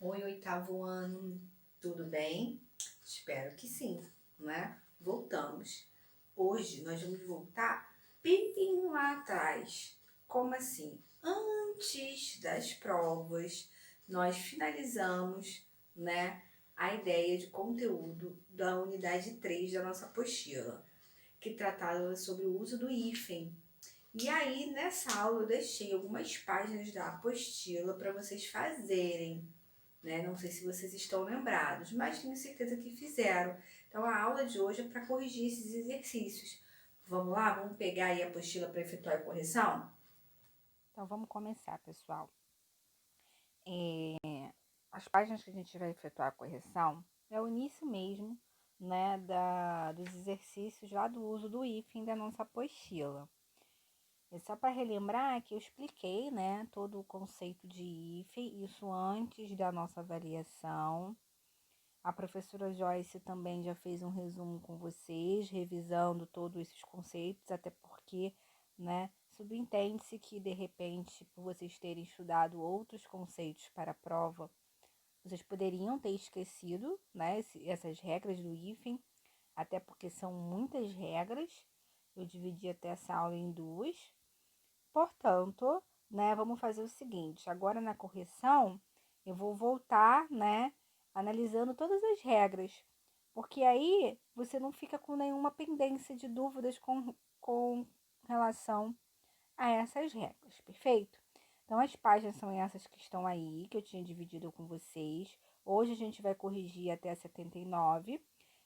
Oi, oitavo ano, tudo bem? Espero que sim, né? Voltamos. Hoje nós vamos voltar bem lá atrás. Como assim? Antes das provas, nós finalizamos, né, a ideia de conteúdo da unidade 3 da nossa apostila, que tratava sobre o uso do hífen. E aí, nessa aula, eu deixei algumas páginas da apostila para vocês fazerem, né? Não sei se vocês estão lembrados, mas tenho certeza que fizeram. Então a aula de hoje é para corrigir esses exercícios. Vamos lá? Vamos pegar aí a apostila para efetuar a correção? Então, vamos começar, pessoal. As páginas que a gente vai efetuar a correção é o início mesmo, né, dos exercícios lá do uso do hífen da nossa apostila. É só para relembrar que eu expliquei, né, todo o conceito de hífen, isso antes da nossa avaliação. A professora Joyce também já fez um resumo com vocês, revisando todos esses conceitos, até porque, né, subentende-se que, de repente, por vocês terem estudado outros conceitos para a prova, vocês poderiam ter esquecido, né, essas regras do hífen, até porque são muitas regras. Eu dividi até essa aula em duas. Portanto, né, vamos fazer o seguinte, agora na correção, eu vou voltar, né, analisando todas as regras, porque aí você não fica com nenhuma pendência de dúvidas com relação a essas regras, perfeito? Então, as páginas são essas que estão aí, que eu tinha dividido com vocês. Hoje a gente vai corrigir até a 79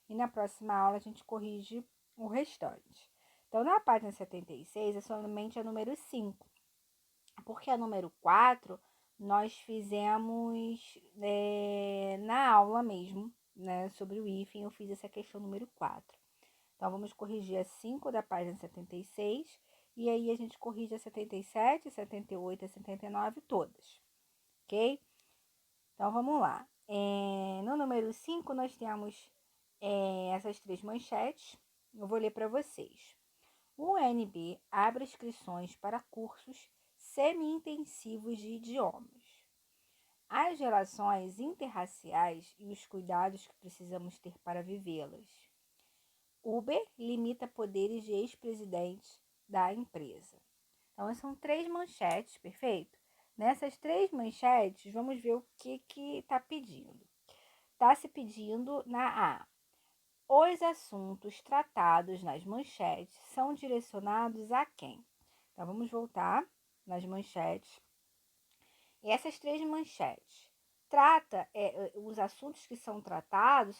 e na próxima aula a gente corrige o restante. Então, na página 76 é somente a número 5, porque a número 4 nós fizemos na aula mesmo, né, sobre o hífen, eu fiz essa questão número 4. Então, vamos corrigir a 5 da página 76 e aí a gente corrige a 77, 78 e 79 todas, ok? Então, vamos lá. No número 5 nós temos essas três manchetes, eu vou ler para vocês. O UNB abre inscrições para cursos semi-intensivos de idiomas. As relações interraciais e os cuidados que precisamos ter para vivê-las. Uber limita poderes de ex-presidentes da empresa. Então, são três manchetes, perfeito? Nessas três manchetes, vamos ver o que está pedindo. Está se pedindo na A. Os assuntos tratados nas manchetes são direcionados a quem? Então, vamos voltar nas manchetes. E essas três manchetes os assuntos que são tratados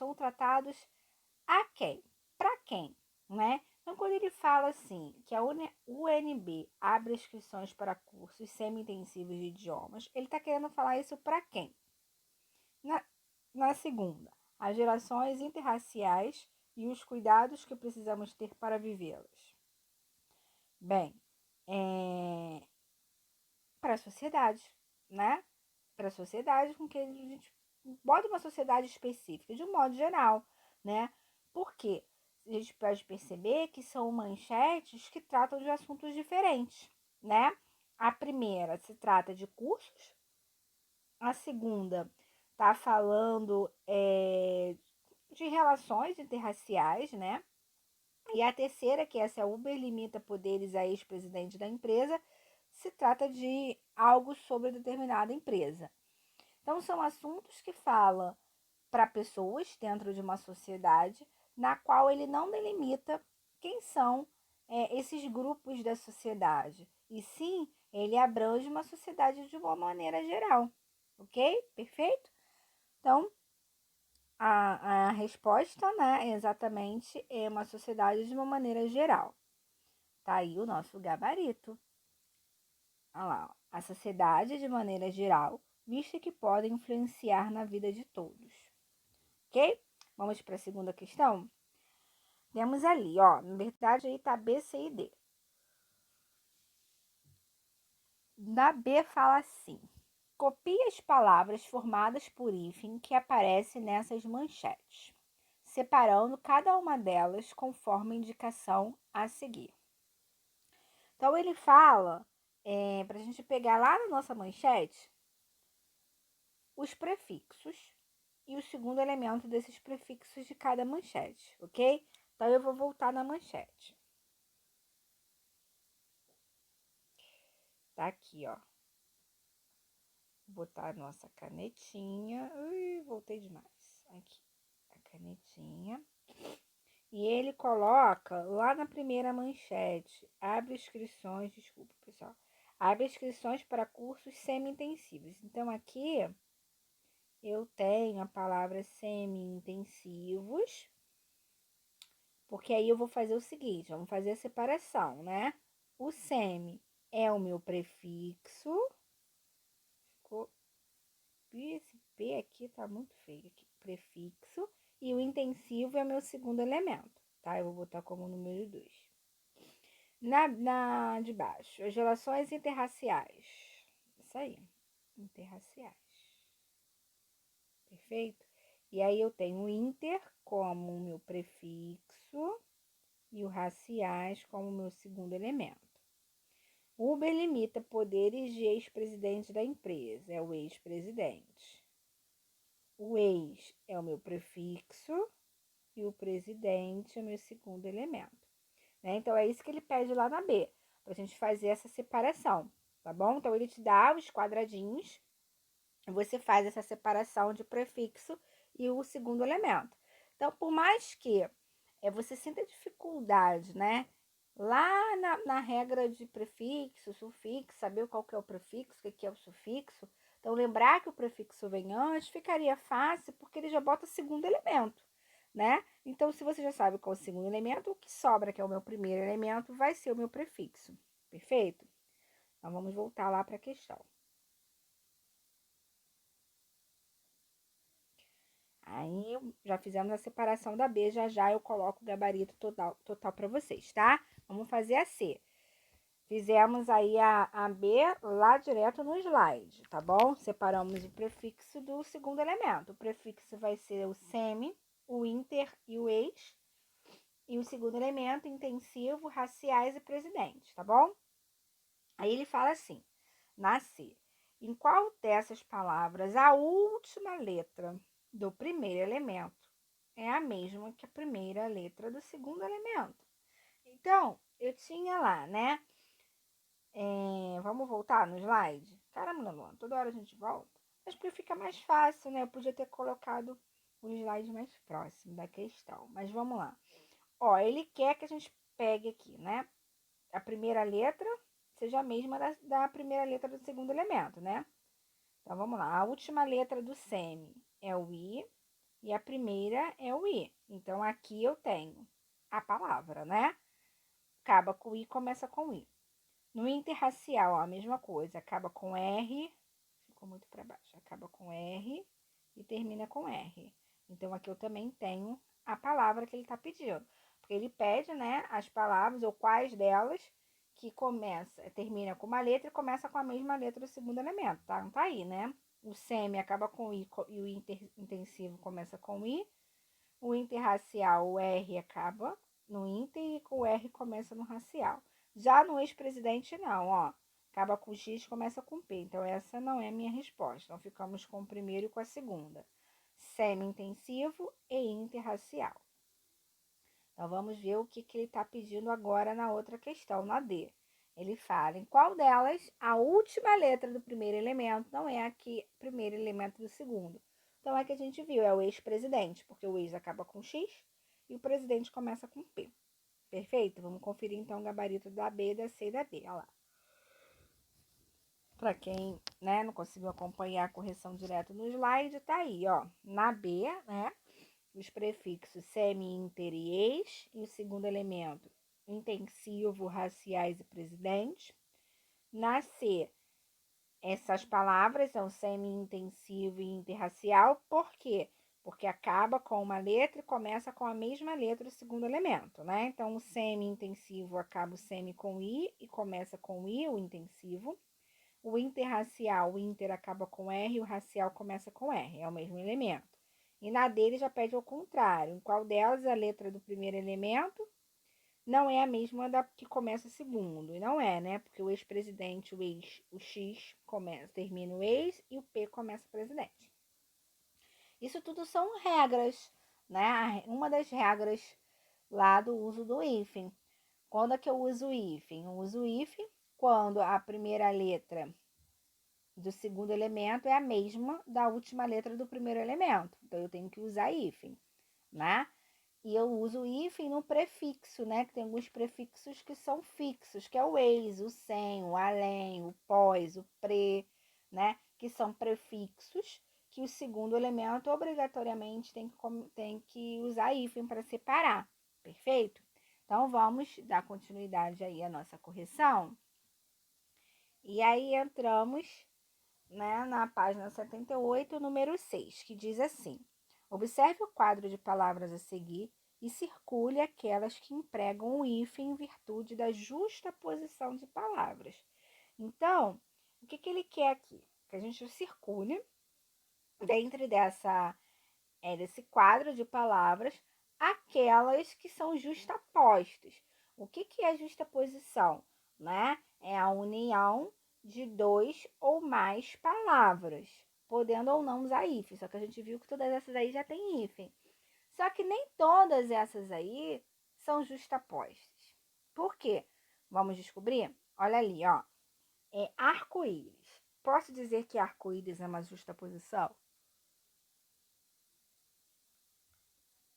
a quem? Para quem? Né? Então, quando ele fala assim, que a UNB abre inscrições para cursos semi-intensivos de idiomas, ele está querendo falar isso para quem? Na, na segunda, as relações interraciais e os cuidados que precisamos ter para vivê-las. Bem, para a sociedade, né? Para a sociedade, com que a gente bota uma sociedade específica, de um modo geral, né? Porque a gente pode perceber que são manchetes que tratam de assuntos diferentes, né? A primeira se trata de cursos, a segunda está falando de relações interraciais, né? E a terceira, que essa Uber limita poderes a ex-presidente da empresa, se trata de algo sobre determinada empresa. Então, são assuntos que falam para pessoas dentro de uma sociedade na qual ele não delimita quem são esses grupos da sociedade. E sim, ele abrange uma sociedade de uma maneira geral. Ok? Perfeito? Então, a resposta, né, exatamente é uma sociedade de uma maneira geral. Tá aí o nosso gabarito. Olha lá, ó. A sociedade de maneira geral, visto que pode influenciar na vida de todos. Ok? Vamos para a segunda questão? Temos ali, ó, na verdade aí tá B, C e D. Na B fala assim: copie as palavras formadas por hífen que aparecem nessas manchetes, separando cada uma delas conforme a indicação a seguir. Então, ele fala, para a gente pegar lá na nossa manchete, os prefixos e o segundo elemento desses prefixos de cada manchete, ok? Então, eu vou voltar na manchete. Tá aqui, ó. Vou botar a nossa canetinha. Ui, voltei demais. Aqui, a canetinha. E ele coloca lá na primeira manchete, abre inscrições, desculpa, pessoal. Abre inscrições para cursos semi-intensivos. Então, aqui eu tenho a palavra semi-intensivos, porque aí eu vou fazer o seguinte, vamos fazer a separação, né? O semi é o meu prefixo. Ficou... Esse P aqui tá muito feio aqui. Prefixo. E o intensivo é o meu segundo elemento, tá? Eu vou botar como número 2. Na de baixo, as relações interraciais. Isso aí, interraciais. Perfeito? E aí eu tenho o inter como o meu prefixo e o raciais como o meu segundo elemento. O Uber limita poderes de ex-presidente da empresa, é o ex-presidente. O ex é o meu prefixo e o presidente é o meu segundo elemento. Né? Então, é isso que ele pede lá na B, para a gente fazer essa separação, tá bom? Então, ele te dá os quadradinhos, e você faz essa separação de prefixo e o segundo elemento. Então, por mais que você sinta dificuldade, né? Lá na regra de prefixo, sufixo, saber qual que é o prefixo, o que é o sufixo. Então, lembrar que o prefixo vem antes ficaria fácil, porque ele já bota o segundo elemento, né? Então, se você já sabe qual é o segundo elemento, o que sobra, que é o meu primeiro elemento, vai ser o meu prefixo. Perfeito? Então, vamos voltar lá para a questão. Aí, já fizemos a separação da B, já eu coloco o gabarito total para vocês, tá? Vamos fazer a C. Fizemos aí a B lá direto no slide, tá bom? Separamos o prefixo do segundo elemento. O prefixo vai ser o semi, o inter e o ex. E o segundo elemento, intensivo, raciais e presidente, tá bom? Aí ele fala assim, na C. Em qual dessas palavras a última letra do primeiro elemento é a mesma que a primeira letra do segundo elemento? Então, eu tinha lá, né? Vamos voltar no slide? Caramba, Luana, toda hora a gente volta. Mas porque fica mais fácil, né? Eu podia ter colocado o slide mais próximo da questão. Mas vamos lá. Ó, ele quer que a gente pegue aqui, né? A primeira letra seja a mesma da primeira letra do segundo elemento, né? Então, vamos lá. A última letra do semi é o I e a primeira é o I. Então, aqui eu tenho a palavra, né? Acaba com I, começa com I. No interracial, ó, a mesma coisa. Acaba com R, ficou muito para baixo. Acaba com R e termina com R. Então, aqui eu também tenho a palavra que ele está pedindo. Porque ele pede, né, as palavras ou quais delas que termina com uma letra e começa com a mesma letra do segundo elemento, tá? Não tá aí, né? O semi acaba com I e o intensivo começa com I. O interracial, o R acaba no inter e o R começa no racial. Já no ex-presidente, não, ó. Acaba com X, começa com P. Então, essa não é a minha resposta. Então, ficamos com o primeiro e com a segunda. Semi-intensivo e interracial. Então, vamos ver o que ele está pedindo agora na outra questão, na D. Ele fala em qual delas a última letra do primeiro elemento não é aqui primeiro elemento do segundo. Então, é que a gente viu, é o ex-presidente, porque o ex acaba com X e o presidente começa com P. Perfeito? Vamos conferir, então, o gabarito da B, da C e da D. Olha lá. Para quem, né, não conseguiu acompanhar a correção direto no slide, tá aí, ó. Na B, né, os prefixos semi, inter e ex, e o segundo elemento, intensivo, raciais e presidente. Na C, essas palavras são semi-intensivo e interracial, por quê? Porque acaba com uma letra e começa com a mesma letra do segundo elemento, né? Então, o semi-intensivo acaba o semi com I e começa com I, o intensivo. O interracial, o inter acaba com R e o racial começa com R, é o mesmo elemento. E na dele já pede ao contrário, em qual delas a letra do primeiro elemento não é a mesma da que começa segundo. E não é, né? Porque o ex-presidente, o X termina o ex e o P começa o presidente. Isso tudo são regras, né? Uma das regras lá do uso do hífen. Quando é que eu uso o hífen? Eu uso o hífen quando a primeira letra do segundo elemento é a mesma da última letra do primeiro elemento. Então, eu tenho que usar hífen, né? E eu uso o hífen no prefixo, né? Que tem alguns prefixos que são fixos, que é o ex, o sem, o além, o pós, o pre, né? Que são prefixos que o segundo elemento obrigatoriamente tem que usar hífen para separar, perfeito? Então, vamos dar continuidade aí à nossa correção. E aí entramos, né, na página 78, número 6, que diz assim: observe o quadro de palavras a seguir e circule aquelas que empregam o hífen em virtude da justa posição de palavras. Então, o que ele quer aqui? Que a gente circule dentro desse quadro de palavras aquelas que são justapostas. O que é justaposição? Né? É a união de dois ou mais palavras, podendo ou não usar hífen. Só que a gente viu que todas essas aí já tem hífen. Só que nem todas essas aí são justapostas. Por quê? Vamos descobrir? Olha ali, ó. É arco-íris. Posso dizer que arco-íris é uma justaposição?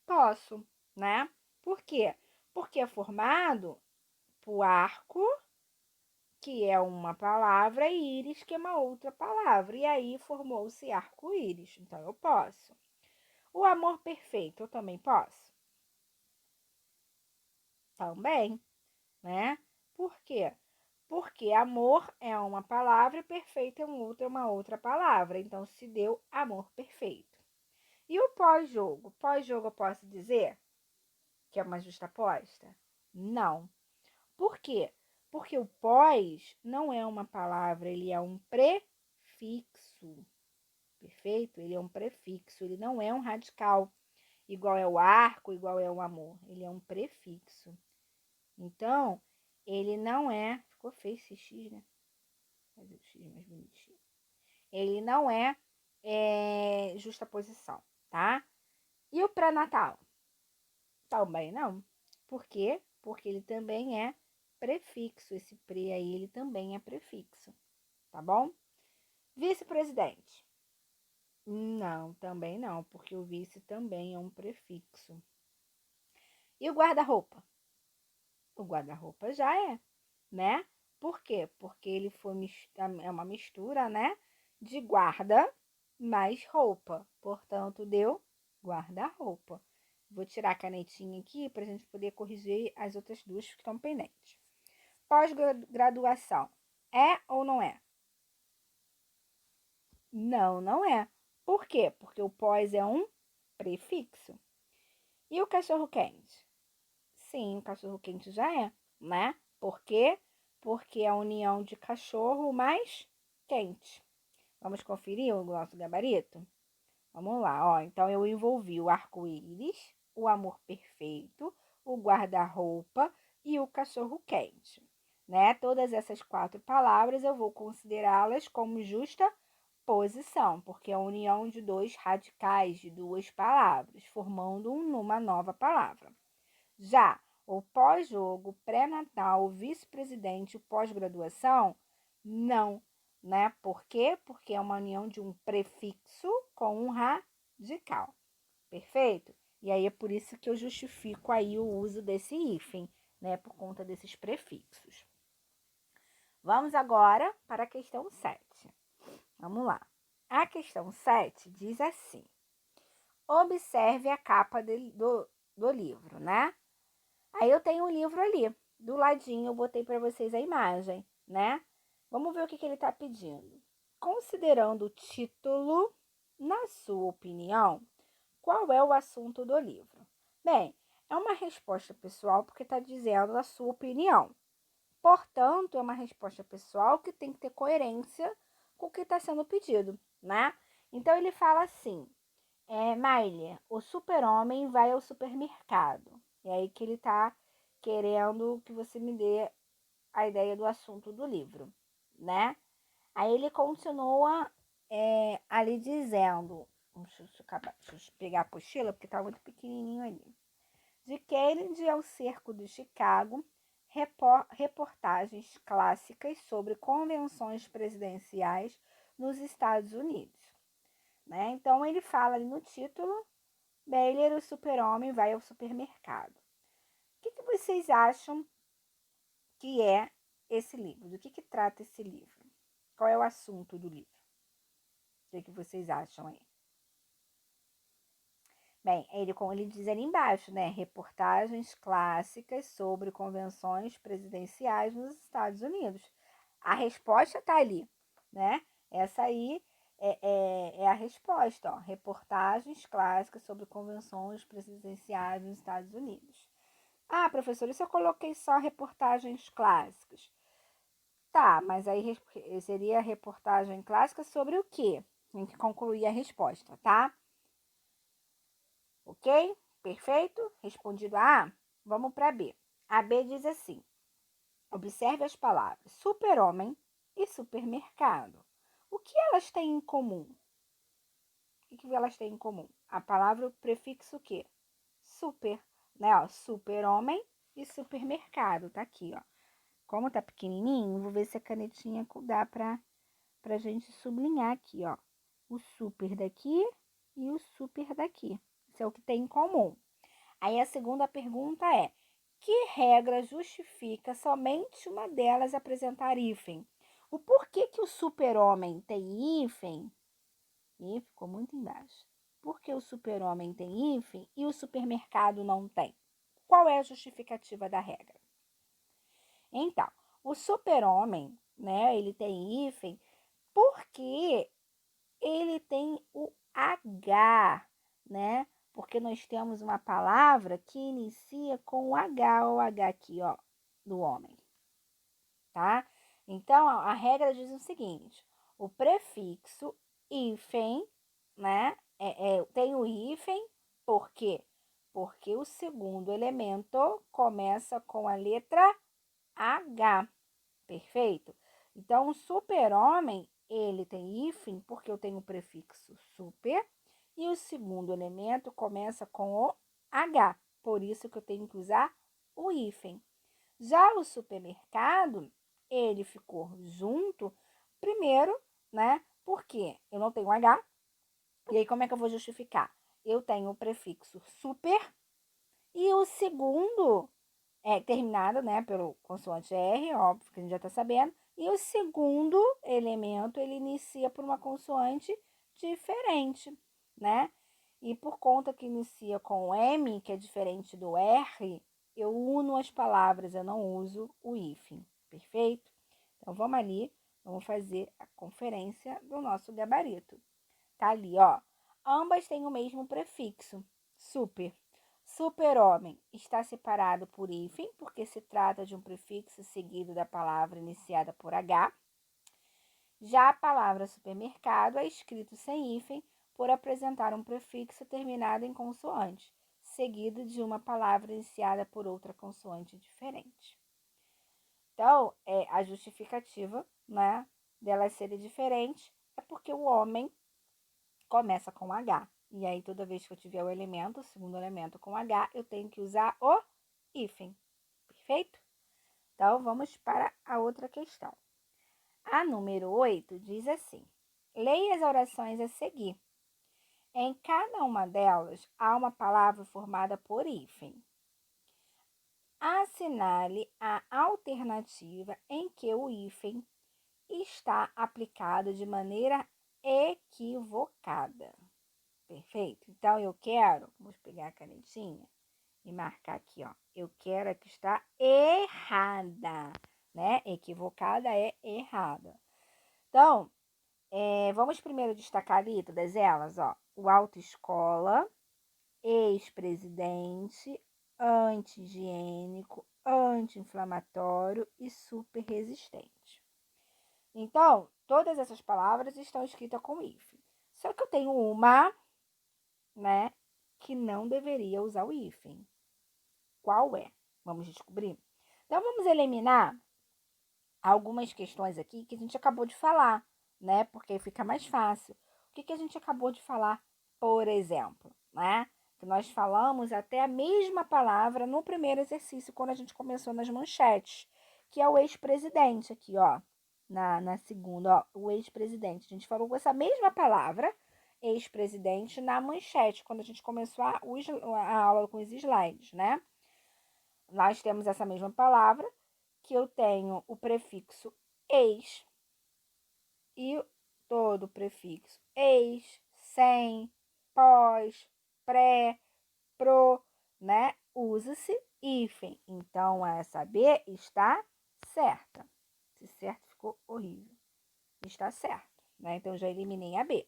Posso, né? Por quê? Porque é formado por arco, que é uma palavra, e íris, que é uma outra palavra. E aí formou-se arco-íris. Então, eu posso. O amor perfeito, eu também posso? Também, né? Por quê? Porque amor é uma palavra e perfeito é uma outra palavra. Então, se deu amor perfeito. E o pós-jogo? Pós-jogo eu posso dizer que é uma justaposta? Não. Por quê? Porque o pós não é uma palavra, ele é um prefixo. Perfeito? Ele é um prefixo, ele não é um radical, igual é o arco, igual é o amor. Ele é um prefixo. Então, ele não é. Ficou feio esse X, né? Fazer o X mais bonitinho. Ele não é, justaposição, tá? E o pré-natal? Também não. Por quê? Porque ele também é prefixo. Esse pre aí, ele também é prefixo. Tá bom? Vice-presidente? Não, também não, porque o vice também é um prefixo. E o guarda-roupa? O guarda-roupa já é, né? Por quê? Porque ele é uma mistura, né? De guarda mais roupa. Portanto, deu guarda-roupa. Vou tirar a canetinha aqui para a gente poder corrigir as outras duas que estão pendentes. Pós-graduação. É ou não é? Não, não é. Por quê? Porque o pós é um prefixo. E o cachorro-quente? Sim, o cachorro-quente já é, né? Por quê? Porque é a união de cachorro mais quente. Vamos conferir o nosso gabarito? Vamos lá, ó. Então, eu envolvi o arco-íris, o amor perfeito, o guarda-roupa e o cachorro-quente, né? Todas essas 4 palavras eu vou considerá-las como justa posição, porque é a união de 2 radicais de 2 palavras, formando uma nova palavra. Já o pós-jogo, pré-natal, o vice-presidente, o pós-graduação, não, né? Por quê? Porque é uma união de um prefixo com um radical. Perfeito? E aí é por isso que eu justifico aí o uso desse hífen, né? Por conta desses prefixos. Vamos agora para a questão 7. Vamos lá. A questão 7 diz assim: observe a capa do livro, né? Aí eu tenho um livro ali, do ladinho eu botei para vocês a imagem, né? Vamos ver o que ele está pedindo. Considerando o título, na sua opinião, qual é o assunto do livro? Bem, é uma resposta pessoal porque está dizendo a sua opinião. Portanto, é uma resposta pessoal que tem que ter coerência com o que está sendo pedido, né? Então, ele fala assim, Miley, o super-homem vai ao supermercado. É aí que ele está querendo que você me dê a ideia do assunto do livro, né? Aí ele continua ali dizendo, deixa eu pegar a apostila, porque tá muito pequenininho ali. De Kennedy ao cerco de Chicago, reportagens clássicas sobre convenções presidenciais nos Estados Unidos. Né? Então, ele fala ali no título, Baylor, o super-homem, vai ao supermercado. O que vocês acham que é esse livro? Do que trata esse livro? Qual é o assunto do livro? O que vocês acham aí? Bem, como ele diz ali embaixo, né? Reportagens clássicas sobre convenções presidenciais nos Estados Unidos. A resposta está ali, né? Essa aí é a resposta, ó. Reportagens clássicas sobre convenções presidenciais nos Estados Unidos. Ah, professora, isso eu coloquei só reportagens clássicas. Tá, mas aí seria reportagem clássica sobre o quê? Tem que concluir a resposta, tá? Ok? Perfeito? Respondido a A, vamos para B. A B diz assim: observe as palavras super-homem e supermercado. O que elas têm em comum? O que elas têm em comum? A palavra, o prefixo o quê? Super, né? Ó, super-homem e supermercado. Tá aqui, ó. Como tá pequenininho, vou ver se a canetinha dá pra gente sublinhar aqui, ó. O super daqui e o super daqui. Isso é o que tem em comum. Aí a segunda pergunta é: que regra justifica somente uma delas apresentar hífen? O porquê que o super-homem tem hífen? E ficou muito embaixo. Por que o super-homem tem hífen e o supermercado não tem? Qual é a justificativa da regra? Então, o super-homem, né, ele tem hífen porque ele tem o H, né? Porque nós temos uma palavra que inicia com o H, o H aqui, ó, do homem, tá? Então, a regra diz o seguinte: o prefixo hífen, né? Tem o hífen, por quê? Porque o segundo elemento começa com a letra H, perfeito? Então, o super-homem, ele tem hífen porque eu tenho o prefixo super e o segundo elemento começa com o H, por isso que eu tenho que usar o hífen. Já o supermercado, ele ficou junto, primeiro, né? Porque eu não tenho H, e aí como é que eu vou justificar? Eu tenho o prefixo super e o segundo terminado, né, pelo consoante R, óbvio que a gente já está sabendo, e o segundo elemento, ele inicia por uma consoante diferente, né? E por conta que inicia com M, que é diferente do R, eu uno as palavras, eu não uso o hífen, perfeito? Então, vamos ali, vamos fazer a conferência do nosso gabarito. Tá ali, ó. Ambas têm o mesmo prefixo, super. Super-homem está separado por hífen, porque se trata de um prefixo seguido da palavra iniciada por H. Já a palavra supermercado é escrito sem hífen por apresentar um prefixo terminado em consoante, seguido de uma palavra iniciada por outra consoante diferente. Então, a justificativa, né, delas serem diferentes é porque o homem começa com H. E aí, toda vez que eu tiver o elemento, o segundo elemento com H, eu tenho que usar o hífen. Perfeito? Então, vamos para a outra questão. A número 8 diz assim: leia as orações a seguir. Em cada uma delas, há uma palavra formada por hífen. Assinale a alternativa em que o hífen está aplicado de maneira equivocada. Perfeito? Então, eu quero, vamos pegar a canetinha e marcar aqui, ó. Eu quero a que está errada, né? Equivocada é errada. Então, vamos primeiro destacar ali todas elas, ó. O autoescola, ex-presidente, anti-higiênico, anti-inflamatório e super resistente. Então, todas essas palavras estão escritas com hífen. Só que eu tenho uma, né, que não deveria usar o hífen. Qual é? Vamos descobrir? Então, vamos eliminar algumas questões aqui que a gente acabou de falar, né? Porque fica mais fácil. O que a gente acabou de falar, por exemplo, né? Que nós falamos até a mesma palavra no primeiro exercício, quando a gente começou nas manchetes, que é o ex-presidente aqui, ó. Na segunda, ó, o ex-presidente. A gente falou com essa mesma palavra, ex-presidente, na manchete, quando a gente começou a aula com os slides, né? Nós temos essa mesma palavra, que eu tenho o prefixo ex e todo o prefixo ex, sem, pós, pré, pro, né? Usa-se hífen. Então, essa B está certa. Se certo ficou horrível. Está certo, né? Então, já eliminei a B.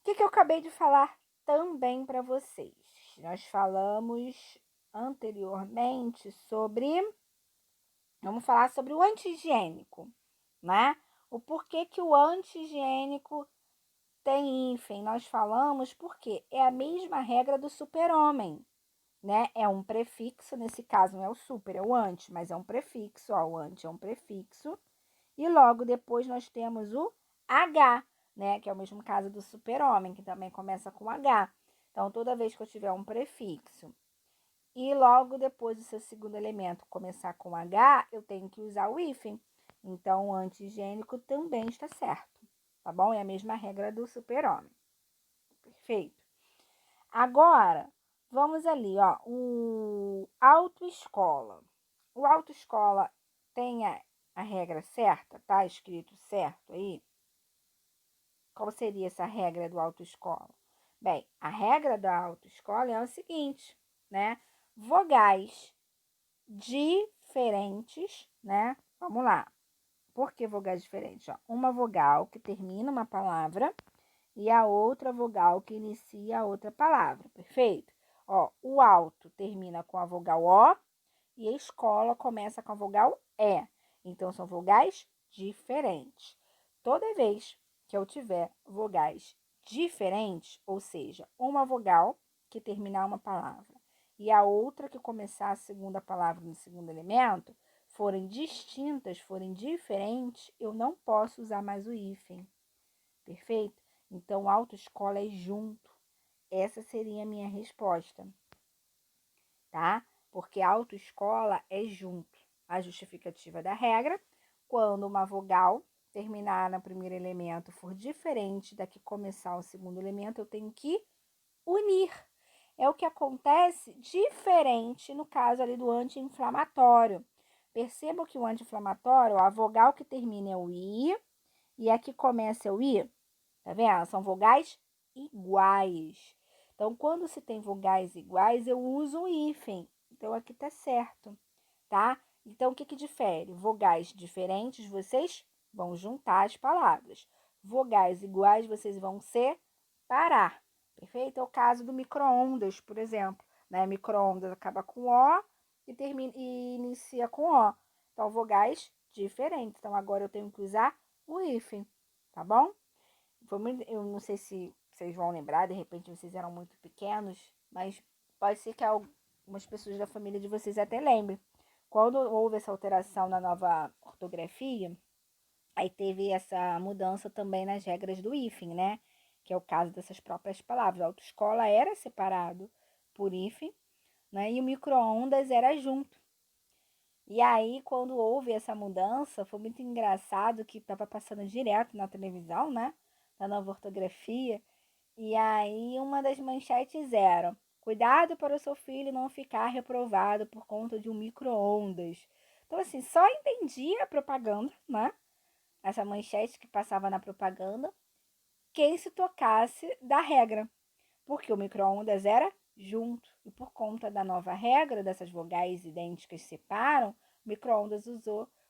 O que eu acabei de falar também para vocês? Nós falamos anteriormente sobre... Vamos falar sobre o anti-higiênico, né? O porquê que o anti-higiênico tem hífen. Nós falamos porque é a mesma regra do super-homem, né? É um prefixo, nesse caso não é o super, é o anti, mas é um prefixo, ó, o anti é um prefixo. E logo depois nós temos o H, né? Que é o mesmo caso do super-homem, que também começa com H. Então, toda vez que eu tiver um prefixo e logo depois do seu segundo elemento começar com H, eu tenho que usar o hífen. Então, o anti-higiênico também está certo, tá bom? É a mesma regra do super-homem. Perfeito. Agora, vamos ali, ó, o autoescola. O autoescola tem a regra certa? Tá escrito certo aí? Qual seria essa regra do autoescola? Bem, a regra da autoescola é o seguinte, né? Vogais diferentes, né? Vamos lá. Por que vogais diferentes? Ó, uma vogal que termina uma palavra e a outra vogal que inicia a outra palavra, perfeito? Ó, o alto termina com a vogal O e a escola começa com a vogal E. Então, são vogais diferentes. Toda vez que eu tiver vogais diferentes, ou seja, uma vogal que terminar uma palavra e a outra que começar a segunda palavra no segundo elemento, forem distintas, forem diferentes, eu não posso usar mais o hífen. Perfeito? Então, autoescola é junto. Essa seria a minha resposta, tá? Porque autoescola é junto. A justificativa da regra, quando uma vogal terminar no primeiro elemento for diferente da que começar o segundo elemento, eu tenho que unir. É o que acontece diferente no caso ali do anti-inflamatório. Perceba que o anti-inflamatório, a vogal que termina é o I e a que começa é o I. Tá vendo? São vogais iguais. Então, quando se tem vogais iguais, eu uso o hífen. Então, aqui tá certo, tá? Então, o que difere? Vogais diferentes, vocês vão juntar as palavras. Vogais iguais, vocês vão separar. Perfeito? É o caso do micro-ondas, por exemplo. Né? Micro-ondas acaba com O e inicia com O. Então, vogais diferentes. Então, agora eu tenho que usar o hífen, tá bom? Eu não sei se vocês vão lembrar, de repente vocês eram muito pequenos, mas pode ser que algumas pessoas da família de vocês até lembrem. Quando houve essa alteração na nova ortografia, aí teve essa mudança também nas regras do hífen, né? Que é o caso dessas próprias palavras. A autoescola era separado por hífen, né? E o micro-ondas era junto. E aí, quando houve essa mudança, foi muito engraçado que estava passando direto na televisão, né? Na nova ortografia. E aí, uma das manchetes era: cuidado para o seu filho não ficar reprovado por conta de um micro-ondas. Então, assim, só entendia a propaganda, né? Essa manchete que passava na propaganda, quem se tocasse da regra, porque o micro-ondas era junto. E por conta da nova regra, dessas vogais idênticas separam, o micro-ondas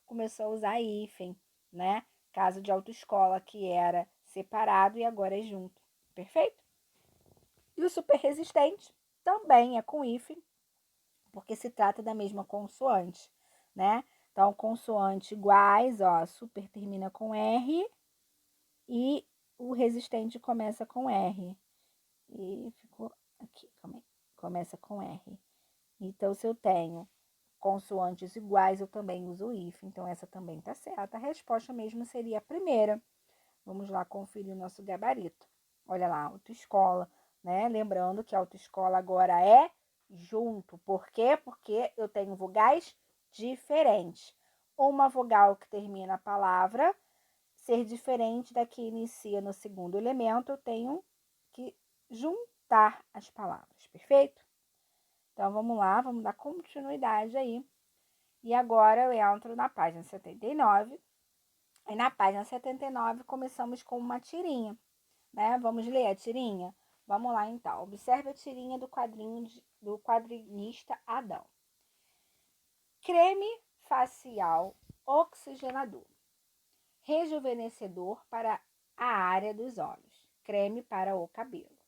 começou a usar hífen, né? Caso de autoescola, que era separado e agora é junto. Perfeito? E o super resistente também é com hífen, porque se trata da mesma consoante, né? Então, consoante iguais, ó, super termina com R e o resistente começa com R. E ficou aqui, calma aí. Começa com R. Então, se eu tenho consoantes iguais, eu também uso o hífen. Então, essa também está certa. A resposta mesmo seria a primeira. Vamos lá conferir o nosso gabarito. Olha lá, autoescola, né? Lembrando que a autoescola agora é junto. Por quê? Porque eu tenho vogais diferentes. Uma vogal que termina a palavra ser diferente da que inicia no segundo elemento, eu tenho que juntar as palavras, perfeito? Então, vamos lá, vamos dar continuidade aí. E agora eu entro na página 79. E na página 79 começamos com uma tirinha, né? Vamos ler a tirinha? Vamos lá, então. Observe a tirinha do quadrinho do quadrinista Adão. Creme facial oxigenador. Rejuvenescedor para a área dos olhos. Creme para o cabelo.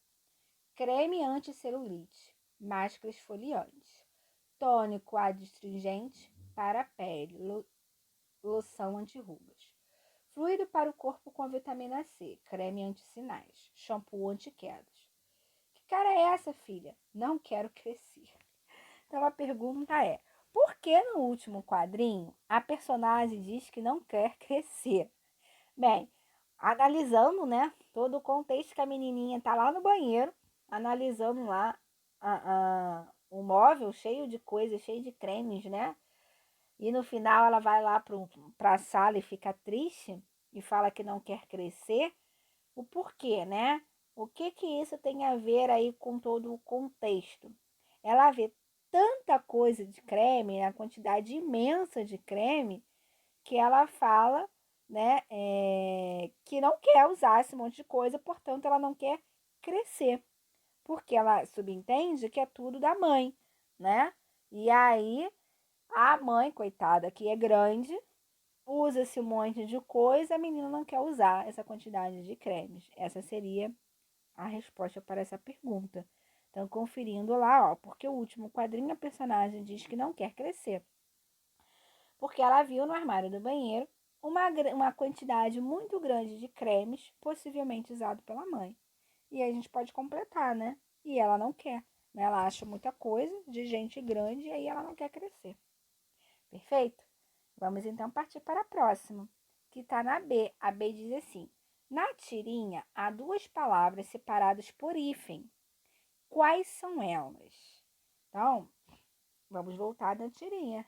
Creme anticelulite. Máscara esfoliante. Tônico adstringente para a pele. Loção anti-rugas. Fluido para o corpo com vitamina C. Creme anti-sinais. Shampoo anti-quedas. Que cara é essa, filha? Não quero crescer. Então a pergunta é: por que no último quadrinho a personagem diz que não quer crescer? Bem, analisando, né, todo o contexto que a menininha tá lá no banheiro, analisando lá o móvel cheio de coisas, cheio de cremes, né? E no final ela vai lá para a sala e fica triste e fala que não quer crescer. O porquê, né? O que isso tem a ver aí com todo o contexto? Ela vê tanta coisa de creme, a quantidade imensa de creme, que ela fala, né, que não quer usar esse monte de coisa, portanto, ela não quer crescer, porque ela subentende que é tudo da mãe, né? E aí, a mãe, coitada, que é grande, usa esse monte de coisa, a menina não quer usar essa quantidade de cremes. Essa seria a resposta para essa pergunta. Então, conferindo lá, ó, porque o último quadrinho a personagem diz que não quer crescer. Porque ela viu no armário do banheiro uma quantidade muito grande de cremes, possivelmente usado pela mãe. E aí a gente pode completar, né? E ela não quer. Né? Ela acha muita coisa de gente grande e aí ela não quer crescer. Perfeito? Vamos então partir para a próxima, que está na B. A B diz assim: na tirinha há duas palavras separadas por hífen. Quais são elas? Então, vamos voltar na tirinha,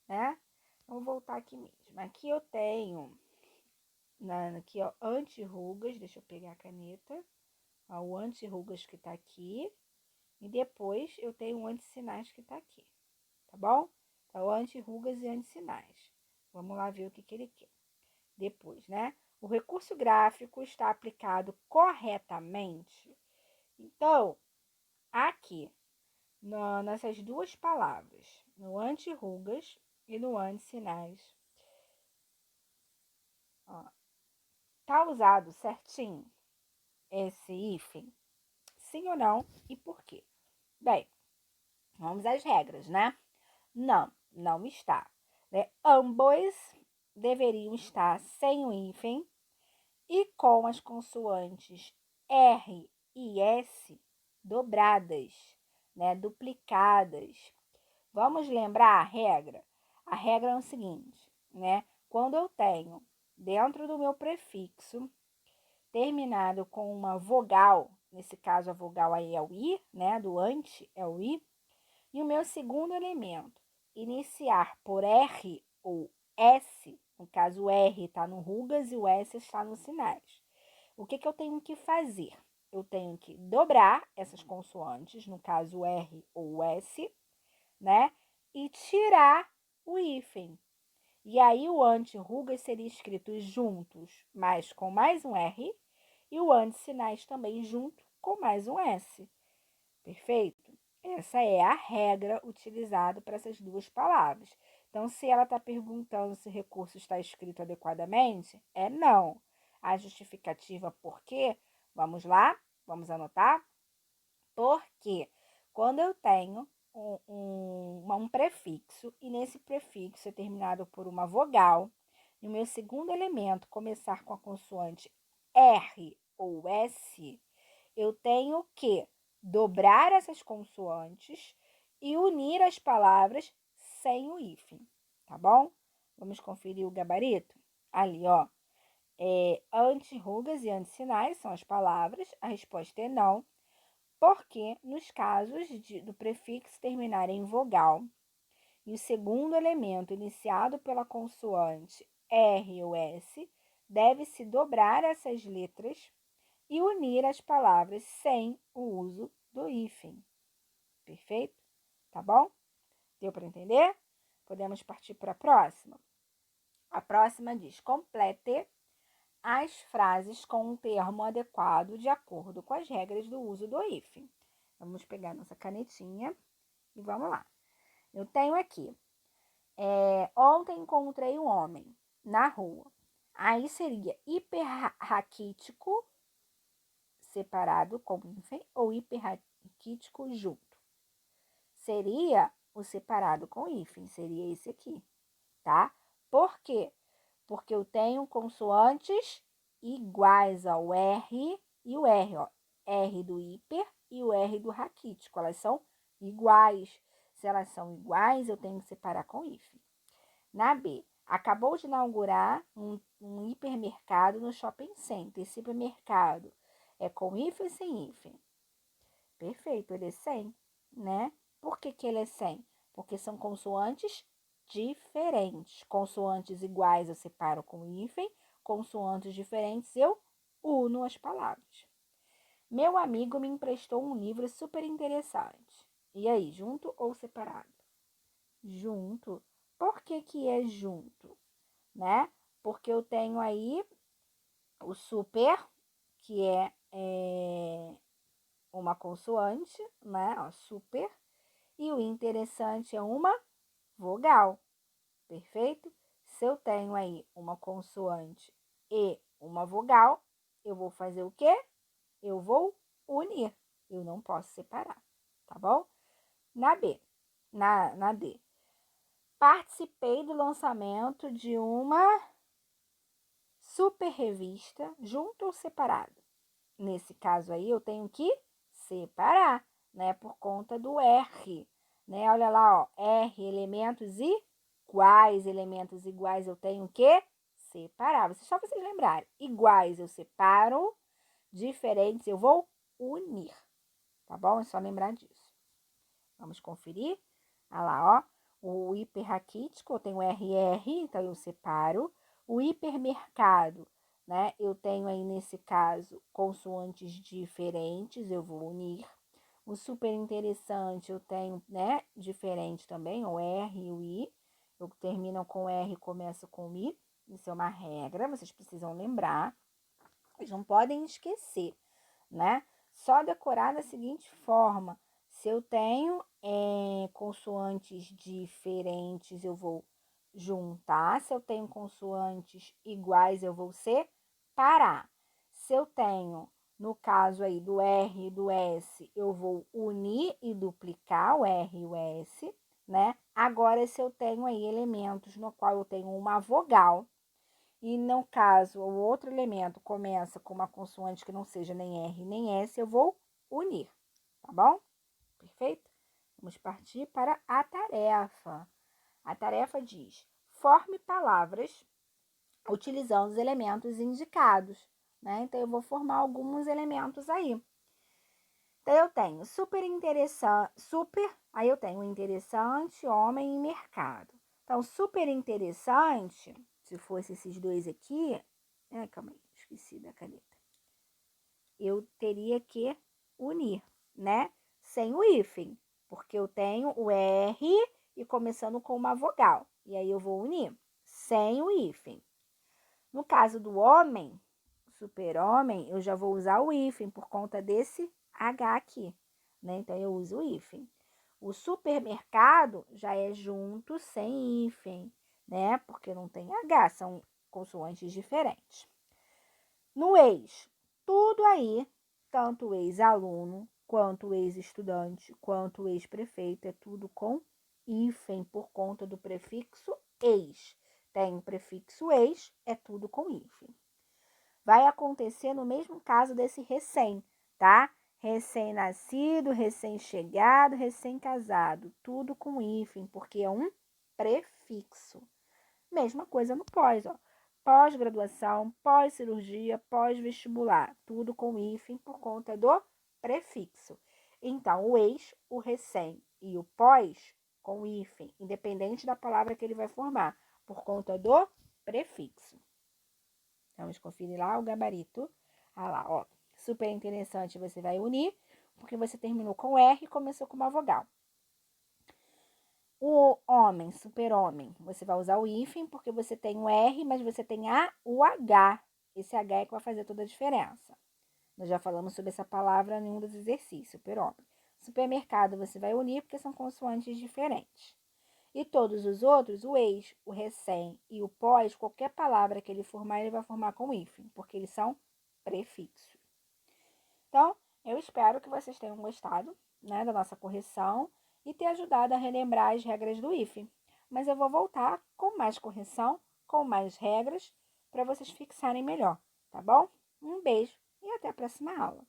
né? Vamos voltar aqui mesmo. Aqui eu tenho, aqui ó, anti-rugas, deixa eu pegar a caneta. Ó, o anti-rugas que tá aqui. E depois eu tenho o anti-sinais que tá aqui, tá bom? Então, anti-rugas e anti-sinais. Vamos lá ver o que ele quer. Depois, né? O recurso gráfico está aplicado corretamente. Então, aqui, nessas duas palavras, no anti-rugas e no anti-sinais, tá usado certinho esse hífen? Sim ou não? E por quê? Bem, vamos às regras, né? Não, não está. Né? Ambos deveriam estar sem o hífen e com as consoantes R e S dobradas, né? Duplicadas. Vamos lembrar a regra? A regra é o seguinte, né? Quando eu tenho dentro do meu prefixo terminado com uma vogal, nesse caso a vogal aí é o I, né? Do antes é o I, e o meu segundo elemento iniciar por R ou S, no caso o R está no rugas e o S está nos sinais. O que eu tenho que fazer? Eu tenho que dobrar essas consoantes, no caso o R ou o S, né? E tirar o hífen. E aí o anti-rugas seria escrito juntos, mas com mais um R, e o anti-sinais também junto com mais um S. Perfeito? Essa é a regra utilizada para essas duas palavras. Então, se ela está perguntando se o recurso está escrito adequadamente, é não. A justificativa por quê? Vamos lá? Vamos anotar? Porque quando eu tenho um prefixo e nesse prefixo é terminado por uma vogal, e o meu segundo elemento começar com a consoante R ou S, eu tenho que dobrar essas consoantes e unir as palavras sem o hífen, tá bom? Vamos conferir o gabarito? Ali, ó. Antirrugas e antissinais são as palavras. A resposta é não, porque nos casos do prefixo terminar em vogal e o segundo elemento iniciado pela consoante R ou S, deve-se dobrar essas letras e unir as palavras sem o uso do hífen. Perfeito? Tá bom? Deu para entender? Podemos partir para a próxima. A próxima diz: complete as frases com um termo adequado de acordo com as regras do uso do hífen. Vamos pegar nossa canetinha e vamos lá. Eu tenho aqui: ontem encontrei um homem na rua. Aí seria hiperraquítico separado com hífen ou hiperraquítico junto. Seria o separado com hífen, seria esse aqui, tá? Por quê? Porque eu tenho consoantes iguais ao R e o R, ó. R do hiper e o R do raquítico, elas são iguais. Se elas são iguais, eu tenho que separar com hífen. Na B, acabou de inaugurar um hipermercado no shopping center. Esse hipermercado é com hífen ou sem hífen? Perfeito, ele é sem, né? Por que ele é sem? Porque são consoantes diferentes. Consoantes iguais eu separo com hífen, consoantes diferentes eu uno as palavras. Meu amigo me emprestou um livro super interessante. E aí, junto ou separado? Junto. Por que é junto? Né? Porque eu tenho aí o super, que é uma consoante, né? Ó, super. E o interessante é uma vogal. Perfeito? Se eu tenho aí uma consoante e uma vogal, eu vou fazer o quê? Eu vou unir. Eu não posso separar, tá bom? Na B, na D. Participei do lançamento de uma super revista, junto ou separado? Nesse caso aí, eu tenho que separar, né? Por conta do R, né? Olha lá, ó. R, elementos iguais. Elementos iguais eu tenho que separar. Só vocês lembrarem. Iguais eu separo, diferentes eu vou unir. Tá bom? É só lembrar disso. Vamos conferir. Olha lá, ó. O hiperraquítico, eu tenho RR, então eu separo. O hipermercado, né? Eu tenho aí, nesse caso, consoantes diferentes, eu vou unir. O super interessante, eu tenho, né, diferente também, o R e o I. Eu termino com R e começo com I. Isso é uma regra, vocês precisam lembrar. Vocês não podem esquecer, né? Só decorar da seguinte forma: se eu tenho consoantes diferentes, eu vou juntar. Se eu tenho consoantes iguais, eu vou separar. Se eu tenho, no caso aí do R e do S, eu vou unir e duplicar o R e o S, né? Agora, se eu tenho aí elementos no qual eu tenho uma vogal, e no caso, o outro elemento começa com uma consoante que não seja nem R nem S, eu vou unir, tá bom? Perfeito? Vamos partir para a tarefa. A tarefa diz: forme palavras utilizando os elementos indicados, né? Então, eu vou formar alguns elementos aí. Então, eu tenho super interessante, aí eu tenho interessante, homem e mercado. Então, super interessante, se fosse esses dois aqui, calma aí, esqueci da caneta. Eu teria que unir, né? Sem o hífen, porque eu tenho o R e começando com uma vogal. E aí eu vou unir sem o hífen. No caso do homem, super-homem, eu já vou usar o hífen por conta desse H aqui, né? Então, eu uso o hífen. O supermercado já é junto sem hífen, né? Porque não tem H, são consoantes diferentes. No ex, tudo aí, tanto o ex-aluno, quanto o ex-estudante, quanto o ex-prefeito, é tudo com hífen por conta do prefixo ex. Tem o prefixo ex, é tudo com hífen. Vai acontecer no mesmo caso desse recém, tá? Recém-nascido, recém-chegado, recém-casado. Tudo com hífen, porque é um prefixo. Mesma coisa no pós, ó. Pós-graduação, pós-cirurgia, pós-vestibular. Tudo com hífen por conta do prefixo. Então, o ex, o recém e o pós com hífen, independente da palavra que ele vai formar, por conta do prefixo. Vamos conferir lá o gabarito. Ah lá, ó. Super interessante, você vai unir, porque você terminou com R e começou com uma vogal. O homem, super-homem, você vai usar o hífen, porque você tem o R, mas você tem o H. Esse H é que vai fazer toda a diferença. Nós já falamos sobre essa palavra em um dos exercícios, super-homem. Supermercado, você vai unir, porque são consoantes diferentes. E todos os outros, o ex, o recém e o pós, qualquer palavra que ele formar, ele vai formar com hífen, porque eles são prefixos. Então, eu espero que vocês tenham gostado, né, da nossa correção e ter ajudado a relembrar as regras do hífen. Mas eu vou voltar com mais correção, com mais regras, para vocês fixarem melhor, tá bom? Um beijo e até a próxima aula.